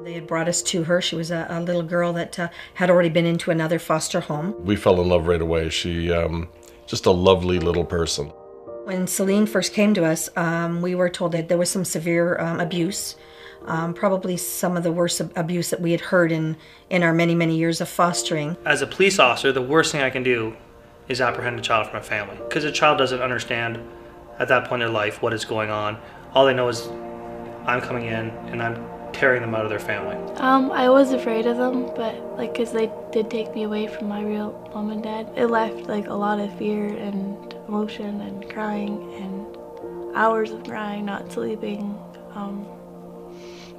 They had brought us to her. She was a little girl that had already been into another foster home. We fell in love right away. She, just a lovely little person. When Celine first came to us, we were told that there was some severe abuse, probably some of the worst abuse that we had heard in our many, many years of fostering. As a police officer, the worst thing I can do is apprehend a child from a family, because a child doesn't understand at that point in their life what is going on. All they know is I'm coming in and I'm tearing them out of their family. I was afraid of them, but because they did take me away from my real mom and dad, it left a lot of fear and emotion and crying and hours of crying, not sleeping.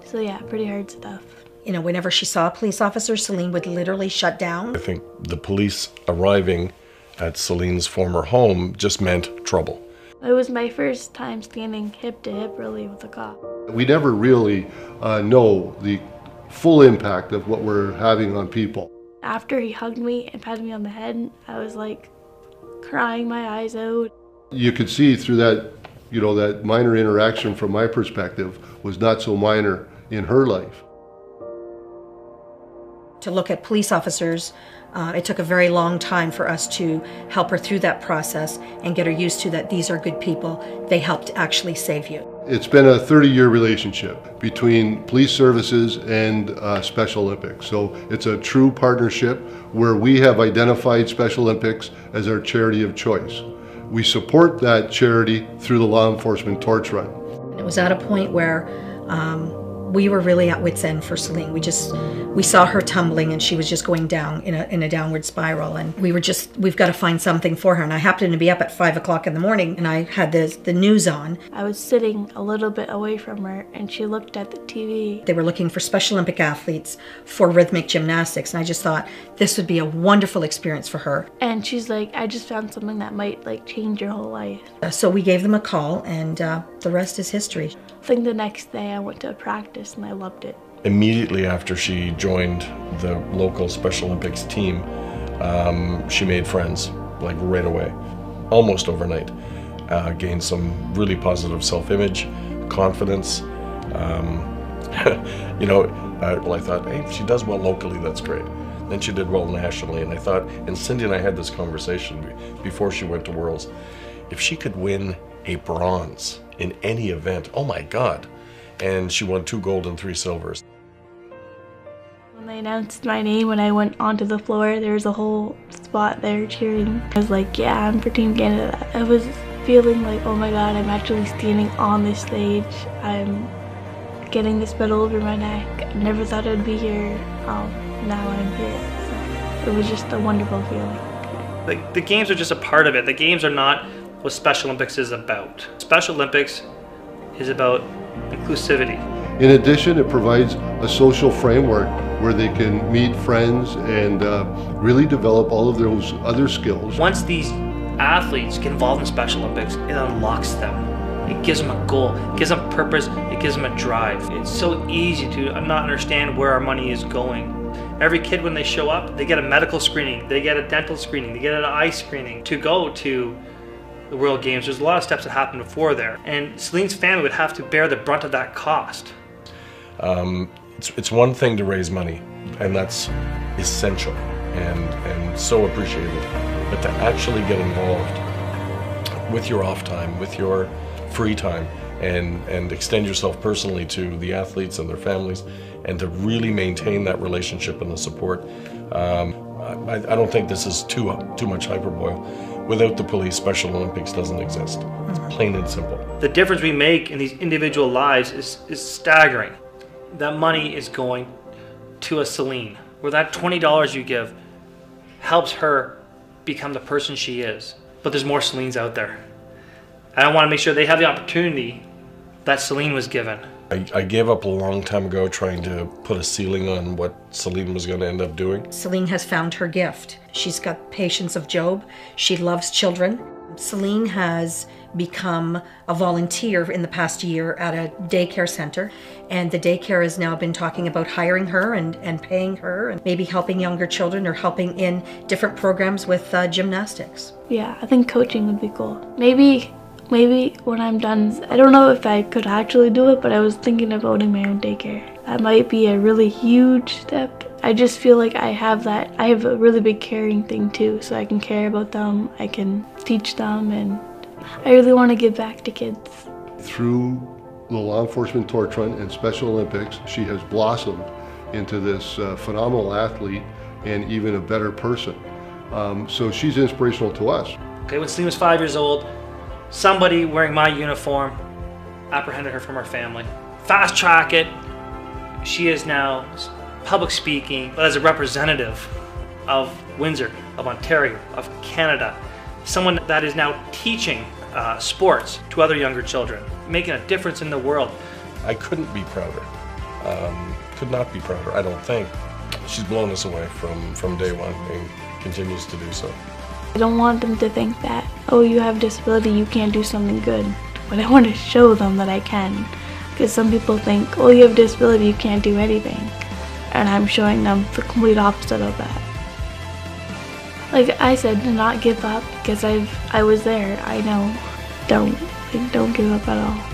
So yeah, pretty hard stuff. You know, whenever she saw a police officer, Celine would literally shut down. I think the police arriving at Celine's former home just meant trouble. It was my first time standing hip to hip really with a cop. We never really know the full impact of what we're having on people. After he hugged me and patted me on the head, I was crying my eyes out. You could see through that, that minor interaction from my perspective was not so minor in her life. To look at police officers, it took a very long time for us to help her through that process and get her used to that these are good people. They helped actually save you. It's been a 30-year relationship between police services and Special Olympics. So it's a true partnership where we have identified Special Olympics as our charity of choice. We support that charity through the Law Enforcement Torch Run. It was at a point where we were really at wit's end for Celine. We saw her tumbling and she was just going down in a downward spiral, and we've got to find something for her. And I happened to be up at 5 o'clock in the morning and I had the news on. I was sitting a little bit away from her and she looked at the TV. They were looking for Special Olympic athletes for rhythmic gymnastics, and I just thought this would be a wonderful experience for her. And she's like, I just found something that might change your whole life. So we gave them a call, and the rest is history. I think the next day I went to a practice and I loved it. Immediately after she joined the local Special Olympics team, she made friends, right away, almost overnight. Gained some really positive self-image, confidence. I thought, hey, if she does well locally, that's great. Then she did well nationally, and I thought, and Cindy and I had this conversation before she went to Worlds, if she could win a bronze in any event, oh my God. And she won 2 gold and 3 silvers. When they announced my name, when I went onto the floor, there was a whole spot there cheering. I was like, yeah, I'm for Team Canada. I was feeling oh my God, I'm actually standing on this stage. I'm getting this medal over my neck. I never thought I'd be here. Now I'm here. So it was just a wonderful feeling. The games are just a part of it. The games are not what Special Olympics is about. Special Olympics is about inclusivity. In addition, it provides a social framework where they can meet friends and really develop all of those other skills. Once these athletes get involved in Special Olympics, it unlocks them. It gives them a goal, it gives them purpose, it gives them a drive. It's so easy to not understand where our money is going. Every kid, when they show up, they get a medical screening, they get a dental screening, they get an eye screening. To go to the World Games, there's a lot of steps that happen before there, and Celine's family would have to bear the brunt of that cost. It's one thing to raise money, and that's essential and so appreciated, but to actually get involved with your off time, with your free time, and extend yourself personally to the athletes and their families, and to really maintain that relationship and the support. I don't think this is too much hyperbole. Without the police, Special Olympics doesn't exist. It's plain and simple. The difference we make in these individual lives is staggering. That money is going to a Celine, where that $20 you give helps her become the person she is. But there's more Celines out there. And I want to make sure they have the opportunity that Celine was given. I gave up a long time ago trying to put a ceiling on what Celine was going to end up doing. Celine has found her gift. She's got patience of Job. She loves children. Celine has become a volunteer in the past year at a daycare center, and the daycare has now been talking about hiring her and paying her and maybe helping younger children or helping in different programs with gymnastics. Yeah, I think coaching would be cool. Maybe when I'm done, I don't know if I could actually do it, but I was thinking of owning my own daycare. That might be a really huge step. I just feel like I have a really big caring thing too, so I can care about them, I can teach them, and I really want to give back to kids. Through the law enforcement torch run and Special Olympics, she has blossomed into this phenomenal athlete and even a better person. So she's inspirational to us. Okay, when Celine was 5 years old, somebody wearing my uniform apprehended her from her family. Fast track it. She is now public speaking as a representative of Windsor, of Ontario, of Canada. Someone that is now teaching sports to other younger children, making a difference in the world. I couldn't be prouder. Could not be prouder, I don't think. She's blown us away from day one and continues to do so. I don't want them to think that, oh, you have a disability, you can't do something good. But I want to show them that I can. Because some people think, oh, you have a disability, you can't do anything. And I'm showing them the complete opposite of that. Like I said, to not give up, because I was there. I know. Don't give up at all.